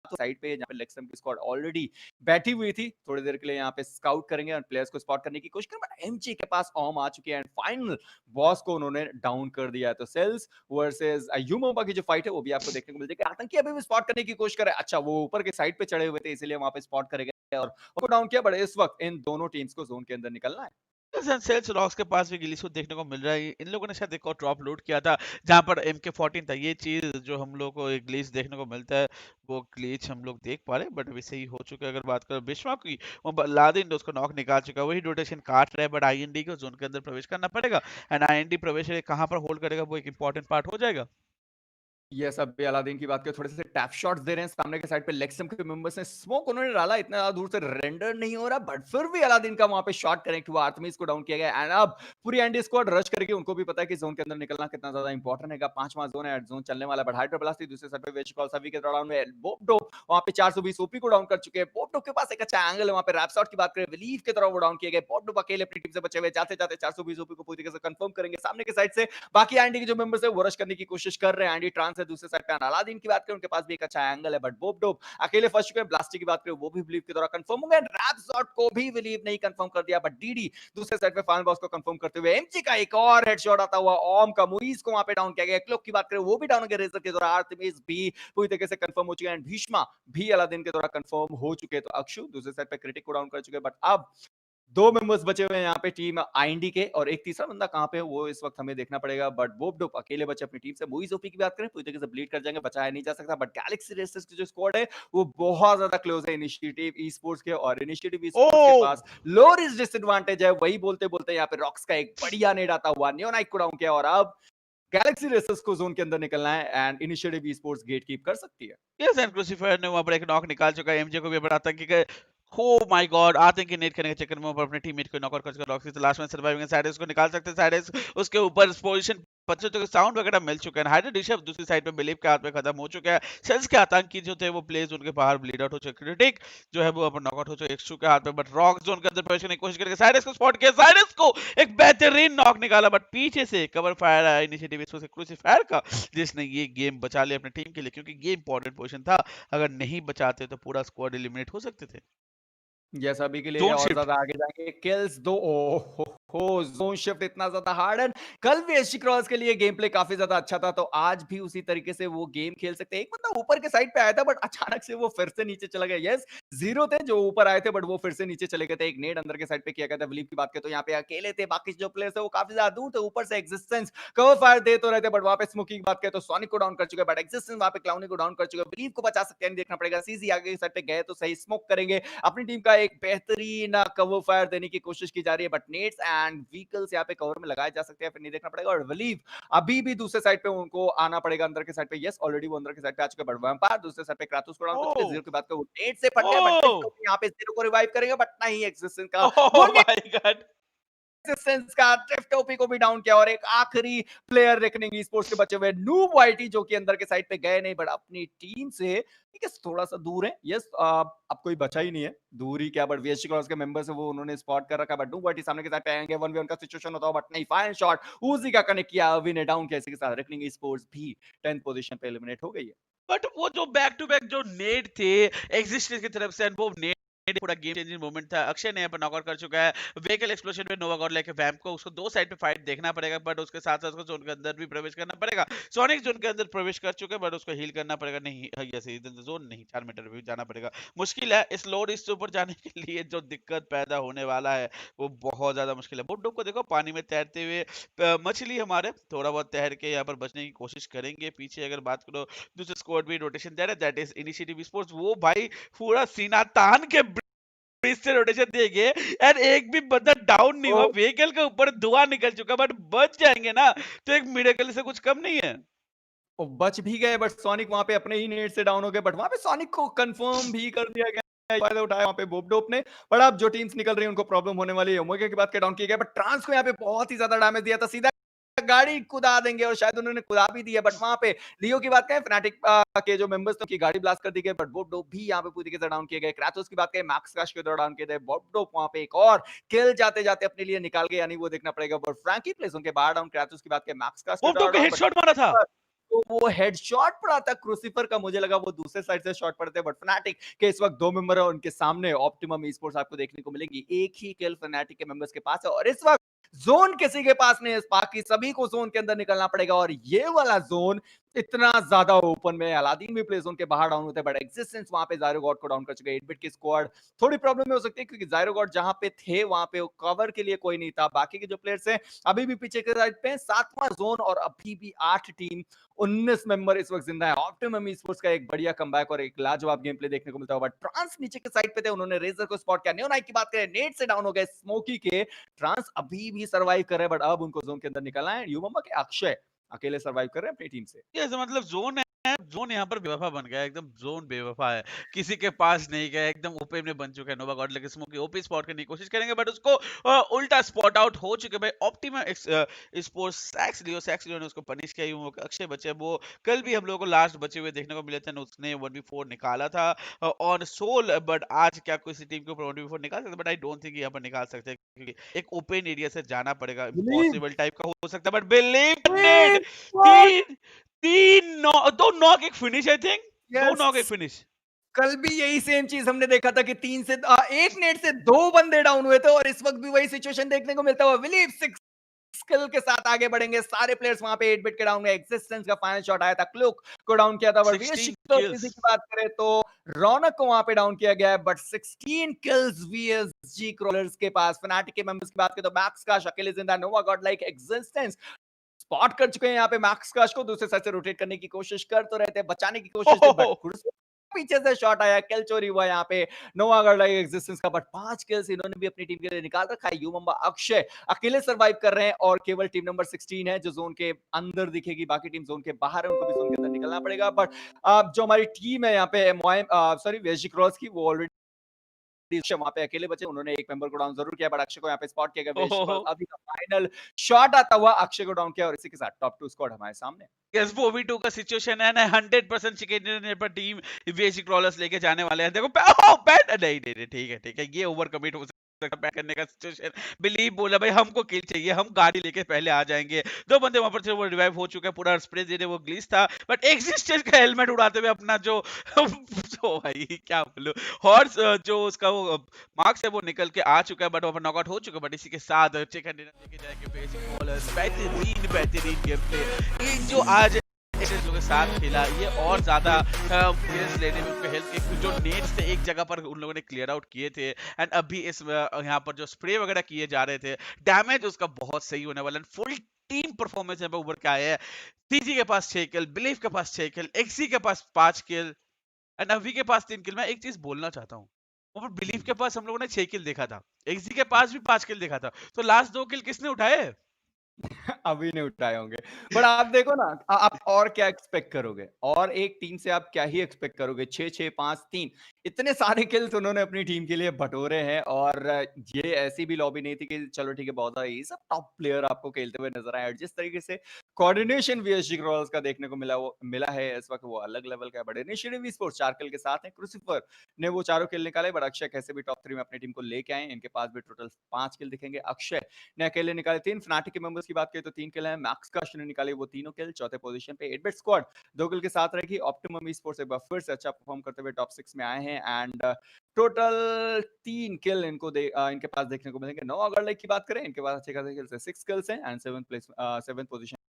Speaker 1: तो साइड पे जहाँ पे लेक्सम की स्क्वाड ऑलरेडी बैठी हुई थी, थोड़ी देर के लिए यहाँ पे स्काउट करेंगे और प्लेयर्स को स्पॉट करने की कोशिश करेंगे, बट एमजी के पास ऑम आ चुकी है एंड फाइनल बॉस को उन्होंने डाउन कर दिया है। तो सेल्स वर्सेस यूमोबा की जो फाइट है वो भी आपको देखने को मिल जाएगी। आतंकी अभी भी स्पॉट करने की कोशिश करे, अच्छा वो ऊपर के साइड पे चढ़े हुए थे इसलिए वहां पे स्पॉट करेगा और उनको डाउन किया, बट इस वक्त इन दोनों टीम्स को जोन के अंदर निकलना है।
Speaker 2: सेल्स रॉक्स के पास भी गिलीस को देखने को मिल रहा है। इन लोगों ने शायद एक और ड्रॉप लूट किया था जहां पर MK14 था। ये चीज जो हम लोग को एक ग्लिच देखने को मिलता है, वो ग्लिच हम लोग देख पा रहे हैं, बट अभी सही हो चुका है। अगर बात करें बिश्वा की, वो लादिन उसको नॉक निकाल चुका है, वही रोटेशन काट रहा है, बट आईएनडी को जोन के अंदर प्रवेश करना पड़ेगा। एंड आईएनडी प्रवेश कहाँ पर होल्ड करेगा वो एक इंपॉर्टेंट पार्ट हो जाएगा।
Speaker 1: ये सब भी अलादीन की बात करें, थोड़े से टैप शॉट्स दे रहे हैं सामने के साइड पे। लेक्सम के मेंबर्स ने स्मोक उन्होंने डाला, इतना ज्यादा दूर से रेंडर नहीं हो रहा, बट फिर भी अलादीन का वहां पे शॉट कनेक्ट हुआ, आर्तमीस को डाउन किया गया एंड अब पूरी एंडी स्क्वाड रश करके, उनको भी पता है कि जोन के अंदर निकलना कितना ज्यादा इंपॉर्टेंट है। पांचवा जोन है, जोन चलने वाला, बट हाइड्रो ब्लास्ट दूसरे साइड पे वेज कॉल सभी के दौरान में बोपडो वहां पे 420 ओपी को डाउन कर चुके हैं। बोपडो के पास एक अच्छा एंगल है वहां पे। रैपशॉट की बात करें, बिलीव के तरह वो डाउन किए गए। बोपडो अकेले अपनी टीम से बचे हुए, जाते जाते 420 ओपी को पूरी तरीके से कंफर्म करेंगे सामने के साइड से। बाकी एंडी के जो मेंबर्स है वो रश करने की कोशिश कर रहे हैं। एंडी ट्रांस है दूसरे साइड पे। अलादीन की बात करें, उनके पास भी एक अच्छा एंगल है, बट बोप डोप अकेले फंस चुके हैं। ब्लास्टी की बात करें, वो भी बिलीव के द्वारा कंफर्म होंगे। रैपशॉट को भी बिलीव नहीं कंफर्म कर दिया, बट डीडी दूसरे साइड पे फाइनल बॉस को कंफर्म करते हुए एमजी का एक और हेडशॉट आता हुआ ओम का मुइज को वहां पे डाउन किया गया। क्लोक की बात करें, वो भी डाउन हो गया रेजर के द्वारा। आर्तेमिस भी पूरी तरीके से कंफर्म हो चुके हैं एंड भीष्मा भी अलादीन के द्वारा कंफर्म हो चुके हैं। तो अक्षु दूसरे साइड पे क्रिटिक को डाउन कर चुके हैं, बट अब 2 मेंबर्स बचे हुए हैं यहाँ पे टीम आईएनडी के, और एक तीसरा बंदा कहाँ पे है वो इस वक्त हमें देखना पड़ेगा। बट बोपडोप अकेले बचे अपनी टीम से। मुइज ओपी की बात करें, पूरी तरीके से ब्लीड कर जाएंगे, बचाया नहीं जा सकता, बट गैलेक्सी रेसर्स की जो स्क्वाड है वो बहुत ज्यादा क्लोज है इनिशिएटिव ई स्पोर्ट्स के, और इनिशिएटिव ई स्पोर्ट्स के
Speaker 2: ओ
Speaker 1: पास लो रिस्क डिसएडवांटेज है। वही बोलते बोलते यहाँ पे रॉक्स का एक बढ़िया नेड आता हुआ नियोनाइट को डाउन किया, और अब गैलेक्सी रेसर्स को जोन के अंदर निकलना है and initiative esports gatekeep कर सकती है।
Speaker 2: यस, एंड क्रूसीफायर ने वहां पर एक नॉक निकाल चुका है। एमजे को भी बड़ा आतंकी का हो माय गॉड, आतंकी नेट करने के चक्कर में वो अपने टीममेट को नॉकआउट कर चुका। रॉक्सी लास्ट में सर्वाइविंग साइडेस को निकाल सकते हैं। साइडेस उसके ऊपर पोजीशन बच्चों को साउंड वगैरह मिल चुका है। हाइड्रो डिशअप दूसरी साइड पे बिलीव के हाथ में खत्म हो चुका है। सेल्स के आतंकी जो थे वो प्लेज उनके बाहर ब्लीड आउट हो चुके। क्रिटिक जो है वो अपन नॉकआउट हो चुके एक्सू के हाथ में, बट रॉक जोन के अंदर प्रवेश करने की कोशिश करके साइडेस को स्पॉट किया। साइडेस को एक बेहतरीन नॉक निकाला, बट पीछे से कवर फायर आया इनिशिएटिव इसको से क्रूसीफायर का, जिसने ये गेम बचा लिया अपनी टीम के लिए, क्योंकि ये इंपॉर्टेंट पोजीशन था। अगर नहीं बचाते तो पूरा स्क्वाड एलिमिनेट हो सकते थे।
Speaker 1: यस, अभी के लिए
Speaker 2: जोन
Speaker 1: और
Speaker 2: शिफ्ट।
Speaker 1: ज्यादा आगे जाएंगे। किल्स 2 ओह हो ज़ोन शिफ्ट इतना ज़्यादा हार्ड एंड कल भी एसजी क्रॉस के लिए गेम प्ले काफ़ी ज़्यादा अच्छा था, तो आज भी उसी तरीके से वो गेम खेल सकते हैं। एक बंदा ऊपर के साइड पे आया था बट अचानक से वो फिर से नीचे चला गया। यस, 0 थे जो ऊपर आए थे बट वो फिर से नीचे चले गए थे। एक नेड अंदर के साइड पे किया गया था। बिलीव की बात करें तो यहाँ पे अकेले थे, बाकी जो प्लेयर्स थे वो काफ़ी ज़्यादा दूर थे। ऊपर से एक्जिस्टेंस कवर फायर दे तो रहे थे बट वहाँ पे स्मोकी की बात करें तो सोनिक को डाउन कर चुके हैं, बट एक्जिस्टेंस वहाँ पे क्लाउनी को डाउन कर चुके हैं। बिलीव को बचा सकते हैं, देखना पड़ेगा। सीजी आगे की साइड पे गए तो सही स्मोक करेंगे। अपनी टीम का एक बेहतरीन कवर फायर देने की कोशिश की जा रही है बट नेट्स एंड व्हीकल्स यहाँ पे कवर में लगाए जा सकते हैं, फिर नहीं देखना पड़ेगा। और बिलीव अभी भी दूसरे साइड पे उनको आना पड़ेगा अंदर के साइड पे। यस, ऑलरेडी वो अंदर के साइड पे आ चुके हैं बट वैम्पायर दूसरे साइड पे क्राटोस को डाउन कर चुके हैं।
Speaker 2: ओह!
Speaker 1: जीरो की बात करें वो नेट से फट गए बट
Speaker 2: ओह!
Speaker 1: टिप्टो यहाँ पे जीरो को रिवाइव करेंगे बट नहीं, एक्सिस्टेंस का वो
Speaker 2: ओह माय गॉड!
Speaker 1: रेजिस्टेंस का टिफ्टोपी को भी डाउन किया और एक आखिरी प्लेयर रेकनिंग स्पोर्ट्स के बचे हुए नूब वाइटी जो कि अंदर के साइड पे गए नहीं बट अपनी टीम से ठीक है थोड़ा सा दूर है। यस, अब कोई बचा ही नहीं है, दूर ही क्या बट वीएससी क्रॉस के मेंबर्स है वो उन्होंने स्पॉट कर रखा बट नूब वाइटी सामने के साइड पे आएंगे, 1v1 का सिचुएशन होता है बट नहीं, फायर शॉट उजी का कनेक्ट किया, अवी ने डाउन किया। इसी के साथ रेकनिंग स्पोर्ट्स भी 10th पोजीशन पे एलिमिनेट हो गई है।
Speaker 2: बट वो जो बैक टू बैक जो नेड थे एग्जिस्टेंस की तरफ से, वो नेड पूरा गेम चेंजिंग मोमेंट था। अक्षय ने यहाँ पर नॉकआउट कर चुका है। व्हीकल एक्सप्लोजन में नोवा गॉड लेके वैम्प को, उसको दो साइड पे फाइट देखना पड़ेगा बट उसके साथ साथ उसको जोन के अंदर भी प्रवेश करना पड़ेगा। सोनिक जोन के अंदर प्रवेश कर चुके हैं बट उसको हील करना पड़ेगा। नहीं ऐसे जोन नहीं, 4 मीटर भी जाना पड़ेगा। मुश्किल है इस लोड इस ऊपर जाने के लिए, जो दिक्कत पैदा होने वाला है वो बहुत ज्यादा मुश्किल है। बुड्डो को देखो पानी में तैरते हुए, मछली हमारे थोड़ा बहुत तैर के यहाँ पर बचने की कोशिश करेंगे। पीछे अगर बात करो दूसरे स्क्वाड भी रोटेशन दे रहा है, दैट इज इनिशिएटिव स्पोर्ट्स। वो भाई पूरा सीना तान के ब्रिज से रोटेशन देंगे एंड एक भी बंदा डाउन नहीं हुआ। व्हीकल के ऊपर धुआं निकल चुका बट बच जाएंगे ना तो एक मिरेकल से कुछ कम नहीं है।
Speaker 1: वो बच भी गए बट सोनिक वहां पे अपने ही नेट से डाउन हो गए बट वहां पे सोनिक को कंफर्म भी कर दिया गया, फायदा उठाया वहां पे बोबडोप ने। बट अब जो टीम्स निकल रही है उनको प्रॉब्लम होने वाली है। ओमेगा की बात के डाउन किया गया बट ट्रांस को यहाँ पे बहुत ही ज्यादा डैमेज दिया था, सीधा गाड़ी कुदा देंगे और शायद उन्होंने कुदा भी दिया बट वहां पे लियो की बात करें फनाटिक के जो मेंबर्स थे उनकी गाड़ी ब्लास्ट कर दी गई बट बोबडोप भी यहाँ पे पूरी तरीके से डाउन किए गए। क्राटोस की बात करें मैक्स क्रश के दौरान किए गए, बोबडोप वहां पे एक और किल जाते जाते अपने लिए निकाल गए, यानी वो देखना पड़ेगा। बट फ्रैंकी प्लेस उनके बाहर डाउन, क्राटोस की बात करें मैक्स क्रश के
Speaker 2: वो को
Speaker 1: दौरान बट
Speaker 2: हेडशॉट मारा था।
Speaker 1: तो वो हेडशॉट पड़ा था क्रूसिफर का, मुझे लगा वो दूसरे साइड से शॉट पड़ते बट फनाटिक के इस वक्त दो मेंबर है उनके सामने ऑप्टिमम ई स्पोर्ट्स आपको देखने को मिलेगी। एक ही किल फनाटिक के मेंबर्स के पास है और इस वक्त जोन किसी के पास नहीं है, बाकी सभी को जोन के अंदर निकलना पड़ेगा और ये वाला जोन इतना ज्यादा ओपन में अलादीन भी प्ले जोन के बाहर डाउन होते हैं बट एक्जिस्टेंस वहां पे ज़ायरो गॉड को डाउन कर चुके हैं। 8 बिट की स्क्वाड थोड़ी प्रॉब्लम में हो सकती है क्योंकि ज़ायरो गॉड जहां पे थे वहां पे कवर के लिए कोई नहीं था। बाकी के जो प्लेयर्स हैं अभी भी पीछे के साइड पे 7वां जोन और अभी भी 8 टीम 19 मेंबर इस वक्त जिंदा है। ऑप्टिमम ई-स्पोर्ट्स का एक बढ़िया कमबैक और एक लाजवाब गेम प्ले देखने को मिलता होगा। ट्रांस नीचे के साइड पे थे, उन्होंने रेजर को स्पॉट किया। नियोनाइट की बात करें नेट से डाउन हो गए स्मोकी के, ट्रांस अभी भी सर्वाइव कर रहे हैं बट अब उनको जोन के अंदर निकलना है। युवमा के अक्षय अकेले सर्वाइव कर रहे हैं अपनी टीम से।
Speaker 2: ये मतलब जोन है, जोन यहाँ पर बेवफा बन गया है, एकदम जोन बेवफा है, किसी के पास नहीं गया, एकदम ओपन में बन चुका है। नोवा गॉड लेके स्मोकी ओपी स्पॉट करने की कोशिश करेंगे बट उसको उल्टा स्पॉट आउट हो चुके भाई। ऑप्टिमा स्पोर्ट्स सैक्स लियो ने उसको पनिश किया। यूं अक्षय बचे, वो कल भी हम लोगों को लास्ट बचे हुए देखने को मिले थे, उसने 1v4 निकाला था ऑन सोल, बट आज क्या किसी टीम के ऊपर 1v4 निकाल सकते? बट आई डोंट थिंक यहाँ पर निकाल सकते क्योंकि एक ओपन एरिया से जाना पड़ेगा,
Speaker 1: बिलीव
Speaker 2: इम्पॉसिबल टाइप का हो सकता है। बट बिलीव नेड तीन दो नॉक एक फिनिश, आई थिंक दो नॉक एक
Speaker 1: यस,
Speaker 2: फिनिश।
Speaker 1: कल भी यही सेम चीज हमने देखा था कि तीन से एक नेट से दो बंदे डाउन हुए थे और इस वक्त भी वही सिचुएशन देखने को मिलता हुआ। बिलीव 6 स्किल के साथ आगे बढ़ेंगे सारे प्लेयर्स। वहां पे 8 बिट के डाउन में एक्जिस्टेंस का फाइनल शॉट आया था, क्लुक को डाउन किया था।
Speaker 2: 16
Speaker 1: की
Speaker 2: kills।
Speaker 1: बात करें तो रौनक को वहां पे डाउन किया गया है बट 16 किल्स वीएसजी क्रॉलर्स के पास। फनाटिक के मेंबर्स की बात करें तो मैक्स काश अकेले जिंदा, नोवा गॉड लाइक एक्जिस्टेंस स्पॉट कर चुके हैं यहाँ पे मैक्स काश को, दूसरे साइड से रोटेट करने की कोशिश कर तो रहे थे, बचाने की कोशिश थी बट पीछे से शॉट आया, किल चोरी हुआ यहाँ पे नोवा गॉड लाइक एक्जिस्टेंस का। बट 5 किल्स इन्होंने भी अपनी टीम के लिए निकाल रखा है। युवम्बा अक्षय अकेले सर्वाइव कर रहे हैं और केवल टीम नंबर 16 है जो जोन के अंदर दिखेगी, बाकी टीम जोन के बाहर है, उनको भी जोन के अंदर निकलना पड़ेगा। बट जो हमारी टीम है यहाँ पे सॉरी वेजी क्रॉस की, वो ऑलरेडी वहां पे अकेले बचे, उन्होंने एक मेंबर को डाउन जरूर किया बट अक्षय को यहाँ पे स्पॉट किया गया। वेजी क्रॉस अभी का फाइनल शॉट आता हुआ अक्षय को डाउन किया और इसी के साथ टॉप 2 स्क्वाड हमारे सामने।
Speaker 2: यस, 4v2 का सिचुएशन है ना, 100% चिकन पर टीम वीएसी क्रॉलर्स लेके जाने वाले हैं। देखो नहीं नहीं नहीं, ठीक है ये ओवर कमिट हो बैक करने का सिचुएशन। बिलीव बोला भाई हमको किल चाहिए, हम गाड़ी लेके पहले आ जाएंगे। दो बंदे वहां पर थे, वो रिवाइव हो चुका है, पूरा स्प्रे दे रहे, वो ग्लिच था, बट एक्सिस्टेंस का हेलमेट उड़ाते हुए अपना जो तो भाई क्या बोलूं, हॉर्स जो उसका वो मार्क्स है वो निकल के आ चुका है, बट वो नॉकआउट हो चुका है। बट इसी के साथ चिकन डिनर लेके जाएंगे बेसिक बॉलर्स। बेहतरीन बेहतरीन गेम प्ले ये जो आज के साथ खेला, ये और ज्यादा प्लेयर्स लेने में उनको हेल्प की। जो नेट्स थे एक जगह पर उन लोगों ने क्लियर आउट किए थे, एंड अभी इस यहाँ पर जो स्प्रे वगैरह किए जा रहे थे, डैमेज उसका बहुत सही होने वाला है। फुल टीम परफॉर्मेंस यहाँ पे उभर के आया है। सीजी के पास 6 किल, बिलीव के पास 6 किल, एक्सी के पास 5 किल, एंड अभी के पास 3 किल। मैं एक चीज बोलना चाहता हूँ, वहां पर बिलीव के पास हम लोगों ने 6 किल देखा था, एक्सी के पास भी 5 किल देखा था, तो लास्ट 2 किल किसने उठाए?
Speaker 1: अभी नहीं उठाए होंगे। बट आप देखो ना, आप और क्या एक्सपेक्ट करोगे? और एक टीम से आप क्या ही एक्सपेक्ट करोगे? 6-6, 5-3 इतने सारे किल्स उन्होंने अपनी टीम के लिए बटोरे हैं और ये ऐसी भी लॉबी नहीं थी कि चलो ठीक है बहुत है, ये सब टॉप प्लेयर आपको खेलते हुए नज़र आए और जिस तरीके से कोऑर्डिनेशन वीएसजी रॉयल्स का देखने को मिला है इस वक़्त वो अलग लेवल का है। बट इनिशिएटिव स्पोर्ट्स 4 किल के साथ हैं। क्रूसिफर ने वो चारों किल निकाले बट अक्षय कैसे भी टॉप 3 में अपनी टीम को लेके आए। इनके पास भी टोटल 5 किल दिखेंगे। अक्षय ने अकेले निकाले 3। फनाटिक के मेंबर्स की बात करें तो 3 किल है। मैक्स कश ने निकाले वो तीनों किल। चौथे पोजीशन पे 8 बिट स्क्वाड 2 किल के साथ रहेगी। ऑप्टिमम स्पोर्ट्स एक बार फिर से अच्छा परफॉर्म करते हुए टॉप 6 में आए हैं एंड टोटल 3 किल इनके पास देखने को मिलेंगे। नो अगर लाइक की बात करें इनके पास अच्छे खासे किल्स है। 6 किल्स हैं एंड 7th पोजीशन